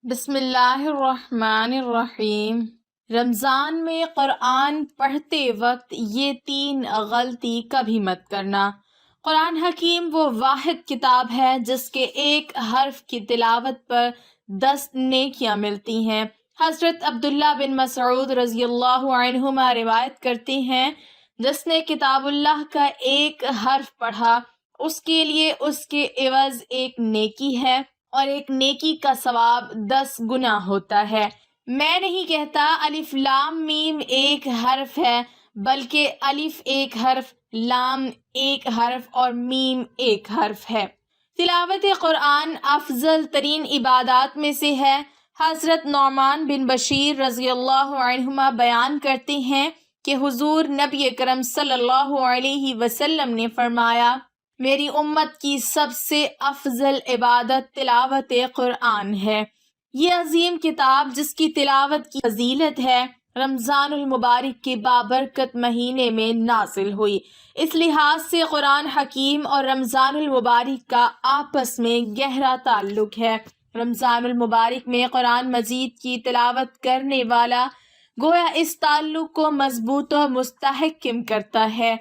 بسم اللہ الرحمن الرحیم۔ رمضان میں قرآن پڑھتے وقت یہ 3 غلطی کبھی مت کرنا۔ قرآن حکیم وہ واحد کتاب ہے جس کے ایک حرف کی تلاوت پر 10 نیکیاں ملتی ہیں۔ حضرت عبداللہ بن مسعود رضی اللہ عنہما روایت کرتے ہیں، جس نے کتاب اللہ کا ایک حرف پڑھا اس کے لیے اس کے عوض ایک نیکی ہے اور ایک نیکی کا ثواب 10 گنا ہوتا ہے۔ میں نہیں کہتا الف لام میم ایک حرف ہے، بلکہ الف ایک حرف، لام ایک حرف اور میم ایک حرف ہے۔ تلاوت قرآن افضل ترین عبادات میں سے ہے۔ حضرت نعمان بن بشیر رضی اللہ عنہما بیان کرتے ہیں کہ حضور نبی اکرم صلی اللہ علیہ وسلم نے فرمایا، میری امت کی سب سے افضل عبادت تلاوت قرآن ہے۔ یہ عظیم کتاب جس کی تلاوت کی فضیلت ہے، رمضان المبارک کے بابرکت مہینے میں نازل ہوئی۔ اس لحاظ سے قرآن حکیم اور رمضان المبارک کا آپس میں گہرا تعلق ہے۔ رمضان المبارک میں قرآن مجید کی تلاوت کرنے والا گویا اس تعلق کو مضبوط و مستحکم کرتا ہے۔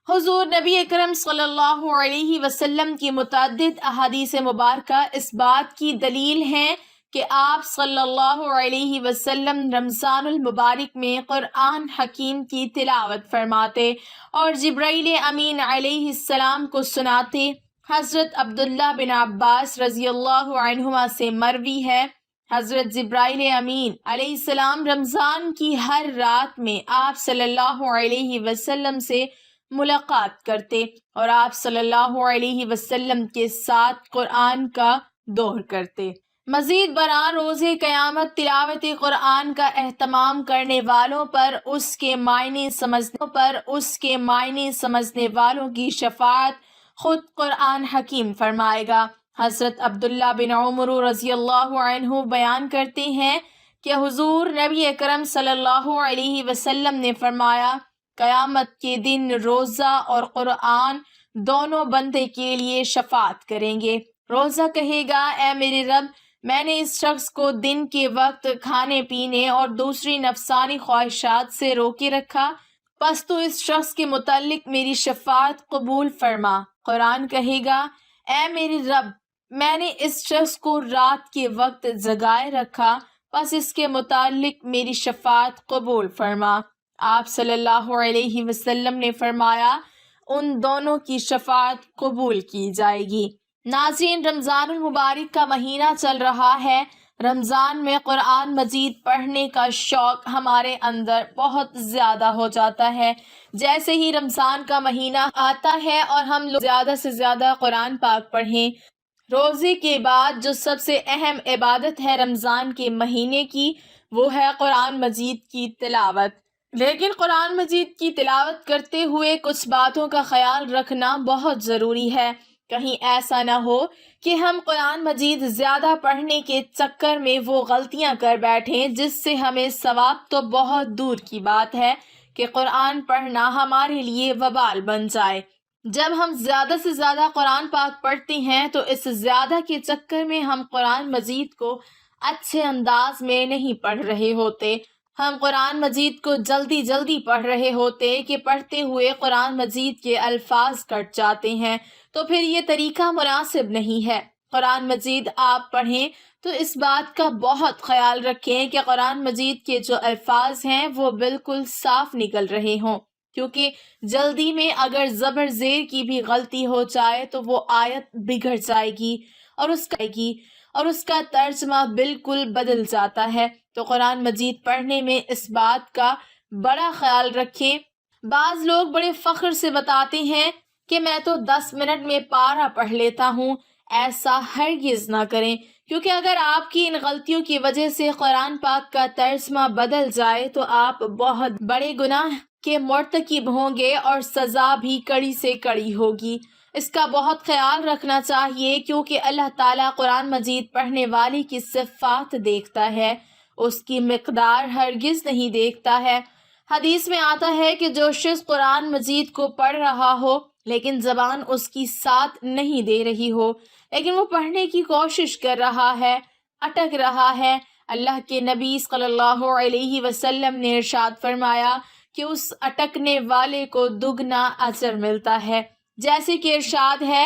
حضور نبی اکرم صلی اللہ علیہ وسلم کی متعدد احادیث مبارکہ اس بات کی دلیل ہیں کہ آپ صلی اللہ علیہ وسلم رمضان المبارک میں قرآن حکیم کی تلاوت فرماتے اور جبرائیل امین علیہ السلام کو سناتے۔ حضرت عبداللہ بن عباس رضی اللہ عنہما سے مروی ہے، حضرت جبرائیل امین علیہ السلام رمضان کی ہر رات میں آپ صلی اللہ علیہ وسلم سے ملاقات کرتے اور آپ صلی اللہ علیہ وسلم کے ساتھ قرآن کا دور کرتے۔ مزید برآں روز قیامت تلاوت قرآن کا اہتمام کرنے والوں پر اس کے معنی سمجھنے والوں کی شفاعت خود قرآن حکیم فرمائے گا۔ حضرت عبداللہ بن عمر رضی اللہ عنہ بیان کرتے ہیں کہ حضور نبی اکرم صلی اللہ علیہ وسلم نے فرمایا، قیامت کے دن روزہ اور قرآن دونوں بندے کے لیے شفاعت کریں گے۔ روزہ کہے گا، اے میرے رب، میں نے اس شخص کو دن کے وقت کھانے پینے اور دوسری نفسانی خواہشات سے روکے رکھا، پس تو اس شخص کے متعلق میری شفاعت قبول فرما۔ قرآن کہے گا، اے میرے رب، میں نے اس شخص کو رات کے وقت جگائے رکھا، پس اس کے متعلق میری شفاعت قبول فرما۔ آپ صلی اللہ علیہ وسلم نے فرمایا، ان دونوں کی شفاعت قبول کی جائے گی۔ ناظرین، رمضان المبارک کا مہینہ چل رہا ہے۔ رمضان میں قرآن مجید پڑھنے کا شوق ہمارے اندر بہت زیادہ ہو جاتا ہے۔ جیسے ہی رمضان کا مہینہ آتا ہے اور ہم لوگ زیادہ سے زیادہ قرآن پاک پڑھیں۔ روزے کے بعد جو سب سے اہم عبادت ہے رمضان کے مہینے کی، وہ ہے قرآن مجید کی تلاوت۔ لیکن قرآن مجید کی تلاوت کرتے ہوئے کچھ باتوں کا خیال رکھنا بہت ضروری ہے۔ کہیں ایسا نہ ہو کہ ہم قرآن مجید زیادہ پڑھنے کے چکر میں وہ غلطیاں کر بیٹھیں جس سے ہمیں ثواب تو بہت دور کی بات ہے کہ قرآن پڑھنا ہمارے لیے وبال بن جائے۔ جب ہم زیادہ سے زیادہ قرآن پاک پڑھتے ہیں تو اس زیادہ کے چکر میں ہم قرآن مجید کو اچھے انداز میں نہیں پڑھ رہے ہوتے۔ ہم قرآن مجید کو جلدی جلدی پڑھ رہے ہوتے کہ پڑھتے ہوئے قرآن مجید کے الفاظ کٹ جاتے ہیں، تو پھر یہ طریقہ مناسب نہیں ہے۔ قرآن مجید آپ پڑھیں تو اس بات کا بہت خیال رکھیں کہ قرآن مجید کے جو الفاظ ہیں وہ بالکل صاف نکل رہے ہوں، کیونکہ جلدی میں اگر زبر زیر کی بھی غلطی ہو جائے تو وہ آیت بگڑ جائے گی اور اس کا ترجمہ بالکل بدل جاتا ہے۔ تو قرآن مجید پڑھنے میں اس بات کا بڑا خیال رکھیں۔ بعض لوگ بڑے فخر سے بتاتے ہیں کہ میں تو 10 منٹ میں پارہ پڑھ لیتا ہوں۔ ایسا ہرگز نہ کریں، کیونکہ اگر آپ کی ان غلطیوں کی وجہ سے قرآن پاک کا ترجمہ بدل جائے تو آپ بہت بڑے گناہ کے مرتکب ہوں گے اور سزا بھی کڑی سے کڑی ہوگی۔ اس کا بہت خیال رکھنا چاہیے، کیونکہ اللہ تعالیٰ قرآن مجید پڑھنے والے کی صفات دیکھتا ہے، اس کی مقدار ہرگز نہیں دیکھتا ہے۔ حدیث میں آتا ہے کہ جو شخص قرآن مجید کو پڑھ رہا ہو لیکن زبان اس کی ساتھ نہیں دے رہی ہو، لیکن وہ پڑھنے کی کوشش کر رہا ہے، اٹک رہا ہے۔ اللہ کے نبی صلی اللہ علیہ وسلم نے ارشاد فرمایا کہ اس اٹکنے والے کو دگنا اجر ملتا ہے، جیسے کہ ارشاد ہے،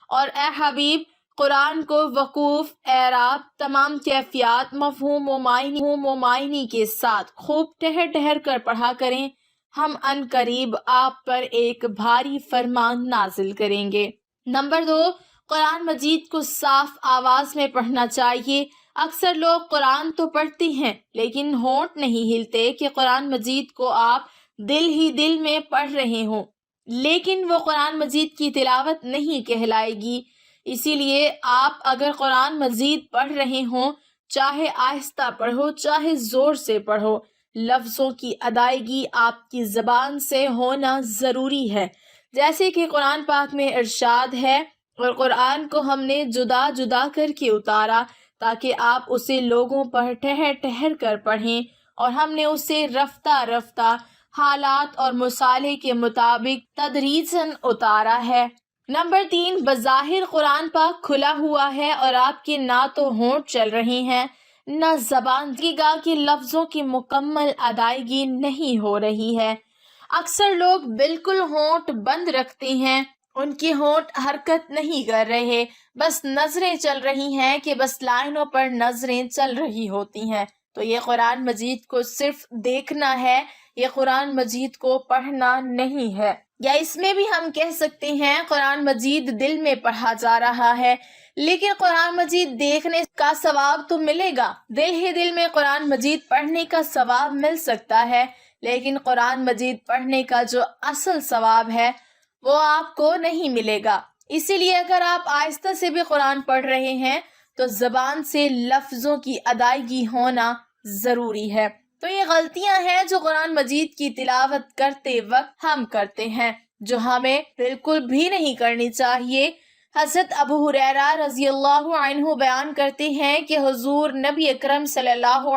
اور اے حبیب قرآن کو وقوف، اعراب، تمام کیفیات، مفہوم و معنی کے ساتھ خوب ٹہر ٹہر کر پڑھا کریں، ہم ان قریب آپ پر ایک بھاری فرمان نازل کریں گے۔ نمبر 2، قرآن مجید کو صاف آواز میں پڑھنا چاہیے۔ اکثر لوگ قرآن تو پڑھتے ہیں لیکن ہونٹ نہیں ہلتے کہ قرآن مجید کو آپ دل ہی دل میں پڑھ رہے ہوں، لیکن وہ قرآن مجید کی تلاوت نہیں کہلائے گی۔ اسی لیے آپ اگر قرآن مجید پڑھ رہے ہوں، چاہے آہستہ پڑھو چاہے زور سے پڑھو، لفظوں کی ادائیگی آپ کی زبان سے ہونا ضروری ہے، جیسے کہ قرآن پاک میں ارشاد ہے، اور قرآن کو ہم نے جدا جدا کر کے اتارا تاکہ آپ اسے لوگوں پر ٹہر ٹہر کر پڑھیں، اور ہم نے اسے رفتہ رفتہ حالات اور مصالحے کے مطابق تدریجاً اتارا ہے۔ نمبر 3، بظاہر قرآن پاک کھلا ہوا ہے اور آپ کے نہ تو ہونٹ چل رہے ہیں نہ زبان گا کہ لفظوں کی مکمل ادائیگی نہیں ہو رہی ہے۔ اکثر لوگ بالکل ہونٹ بند رکھتے ہیں، ان کے ہونٹ حرکت نہیں کر رہے، بس نظریں چل رہی ہیں کہ بس لائنوں پر نظریں چل رہی ہوتی ہیں۔ تو یہ قرآن مجید کو صرف دیکھنا ہے، یہ قرآن مجید کو پڑھنا نہیں ہے۔ یا اس میں بھی ہم کہہ سکتے ہیں قرآن مجید دل میں پڑھا جا رہا ہے، لیکن قرآن مجید دیکھنے کا ثواب تو ملے گا، دل ہی دل میں قرآن مجید پڑھنے کا ثواب مل سکتا ہے، لیکن قرآن مجید پڑھنے کا جو اصل ثواب ہے وہ آپ کو نہیں ملے گا۔ اسی لیے اگر آپ آہستہ سے بھی قرآن پڑھ رہے ہیں تو زبان سے لفظوں کی ادائیگی ہونا ضروری ہے۔ تو یہ غلطیاں ہیں جو قرآن مجید کی تلاوت کرتے وقت ہم کرتے ہیں، جو ہمیں بالکل بھی نہیں کرنی چاہیے۔ حضرت ابو ہریرہ رضی اللہ عنہ بیان کرتے ہیں کہ حضور نبی اکرم صلی اللہ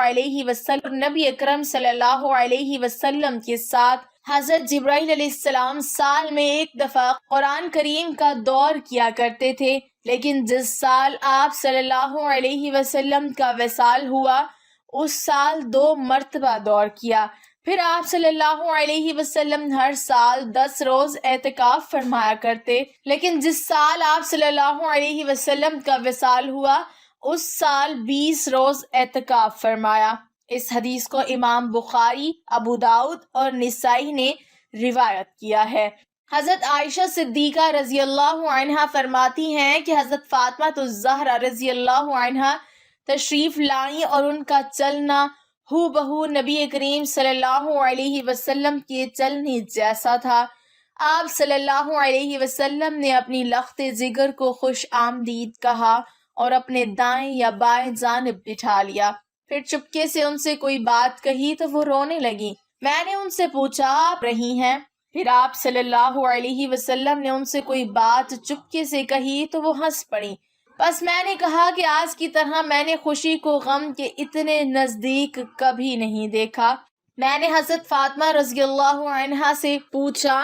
علیہ وسلم کے ساتھ حضرت جبرائیل علیہ السلام سال میں ایک دفعہ قرآن کریم کا دور کیا کرتے تھے، لیکن جس سال آپ صلی اللہ علیہ وسلم کا وصال ہوا اس سال 2 مرتبہ دور کیا۔ پھر آپ صلی اللہ علیہ وسلم ہر سال 10 روز اعتکاف فرمایا کرتے، لیکن جس سال آپ صلی اللہ علیہ وسلم کا وصال ہوا اس سال 20 روز اعتکاف فرمایا۔ اس حدیث کو امام بخاری، ابو داؤد اور نسائی نے روایت کیا ہے۔ حضرت عائشہ صدیقہ رضی اللہ عنہا فرماتی ہیں کہ حضرت فاطمہ الزہرا رضی اللہ عنہا تشریف لائیں اور ان کا چلنا ہو بہو نبی کریم صلی اللہ علیہ وسلم کے چلنے جیسا تھا۔ آپ صلی اللہ علیہ وسلم نے اپنی لخت جگر کو خوش آمدید کہا اور اپنے دائیں یا بائیں جانب بٹھا لیا، پھر چپکے سے ان سے کوئی بات کہی تو وہ رونے لگی۔ میں نے ان سے پوچھا آپ رہی ہیں؟ پھر آپ صلی اللہ علیہ وسلم نے ان سے کوئی بات چپکے سے کہی تو وہ ہنس پڑی۔ بس میں نے کہا کہ آج کی طرح میں نے خوشی کو غم کے اتنے نزدیک کبھی نہیں دیکھا۔ میں نے حضرت فاطمہ رضی اللہ عنہا سے پوچھا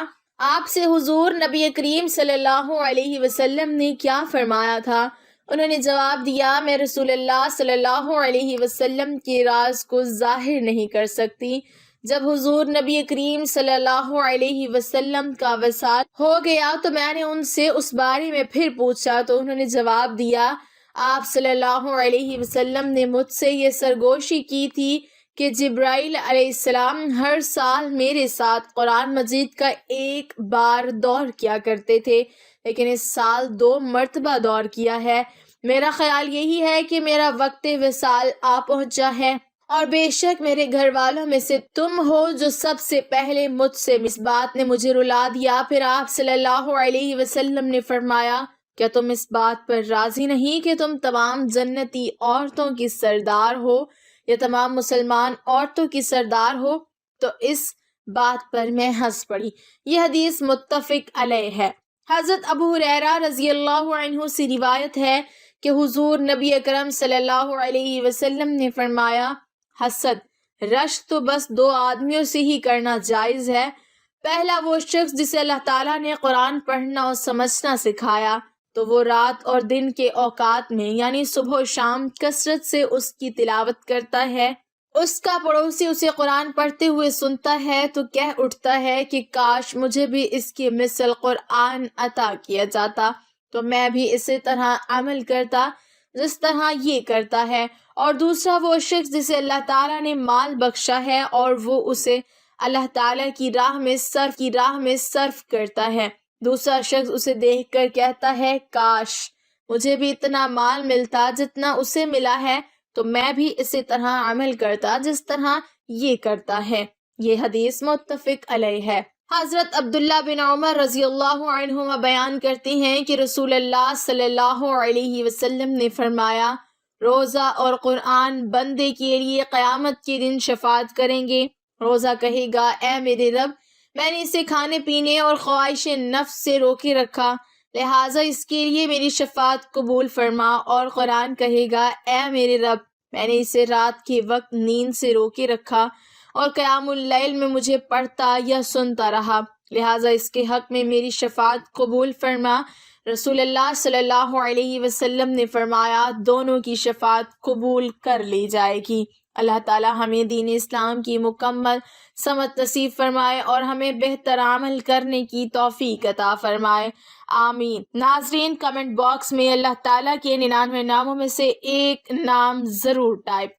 آپ سے حضور نبی کریم صلی اللہ علیہ وسلم نے کیا فرمایا تھا؟ انہوں نے جواب دیا میں رسول اللہ صلی اللہ علیہ وسلم کے راز کو ظاہر نہیں کر سکتی۔ جب حضور نبی کریم صلی اللہ علیہ وسلم کا وصال ہو گیا تو میں نے ان سے اس بارے میں پھر پوچھا تو انہوں نے جواب دیا آپ صلی اللہ علیہ وسلم نے مجھ سے یہ سرگوشی کی تھی کہ جبرائیل علیہ السلام ہر سال میرے ساتھ قرآن مجید کا 1 بار دور کیا کرتے تھے، لیکن اس سال 2 مرتبہ دور کیا ہے۔ میرا خیال یہی ہے کہ میرا وقت وصال آ پہنچا ہے، اور بے شک میرے گھر والوں میں سے تم ہو جو سب سے پہلے مجھ سے اس بات نے مجھے رلا دیا۔ پھر آپ صلی اللہ علیہ وسلم نے فرمایا کیا تم اس بات پر راضی نہیں کہ تم تمام جنتی عورتوں کی سردار ہو یا تمام مسلمان عورتوں کی سردار ہو؟ تو اس بات پر میں ہنس پڑی۔ یہ حدیث متفق علیہ ہے۔ حضرت ابو ہریرہ رضی اللہ عنہ سے روایت ہے کہ حضور نبی اکرم صلی اللہ علیہ وسلم نے فرمایا حسد رشک تو بس 2 آدمیوں سے ہی کرنا جائز ہے، پہلا وہ شخص جسے اللہ تعالیٰ نے قرآن پڑھنا اور سمجھنا سکھایا، تو وہ رات اور دن کے اوقات میں یعنی صبح و شام کثرت سے اس کی تلاوت کرتا ہے۔ اس کا پڑوسی اسے قرآن پڑھتے ہوئے سنتا ہے تو کہہ اٹھتا ہے کہ کاش مجھے بھی اس کی مثل قرآن عطا کیا جاتا تو میں بھی اسی طرح عمل کرتا جس طرح یہ کرتا ہے۔ اور دوسرا وہ شخص جسے اللہ تعالیٰ نے مال بخشا ہے اور وہ اسے اللہ تعالیٰ کی راہ میں صرف کرتا ہے۔ دوسرا شخص اسے دیکھ کر کہتا ہے کاش مجھے بھی اتنا مال ملتا جتنا اسے ملا ہے تو میں بھی اسی طرح عمل کرتا جس طرح یہ کرتا ہے۔ یہ حدیث متفق علیہ ہے۔ حضرت عبداللہ بن عمر رضی اللہ عنہما بیان کرتے ہیں کہ رسول اللہ صلی اللہ علیہ وسلم نے فرمایا، روزہ اور قرآن بندے کے لیے قیامت کے دن شفاعت کریں گے۔ روزہ کہے گا، اے میرے رب، میں نے اسے کھانے پینے اور خواہش نفس سے روکے رکھا، لہٰذا اس کے لیے میری شفاعت قبول فرما۔ اور قرآن کہے گا، اے میرے رب، میں نے اسے رات کے وقت نیند سے روکے رکھا اور قیام اللیل میں مجھے پڑھتا یا سنتا رہا، لہٰذا اس کے حق میں میری شفاعت قبول فرما۔ رسول اللہ صلی اللہ علیہ وسلم نے فرمایا، دونوں کی شفاعت قبول کر لی جائے گی۔ اللہ تعالی ہمیں دین اسلام کی مکمل سمجھ نصیب فرمائے اور ہمیں بہتر عمل کرنے کی توفیق عطا فرمائے، آمین۔ ناظرین، کمنٹ باکس میں اللہ تعالیٰ کے 99 ناموں میں سے ایک نام ضرور ٹائپ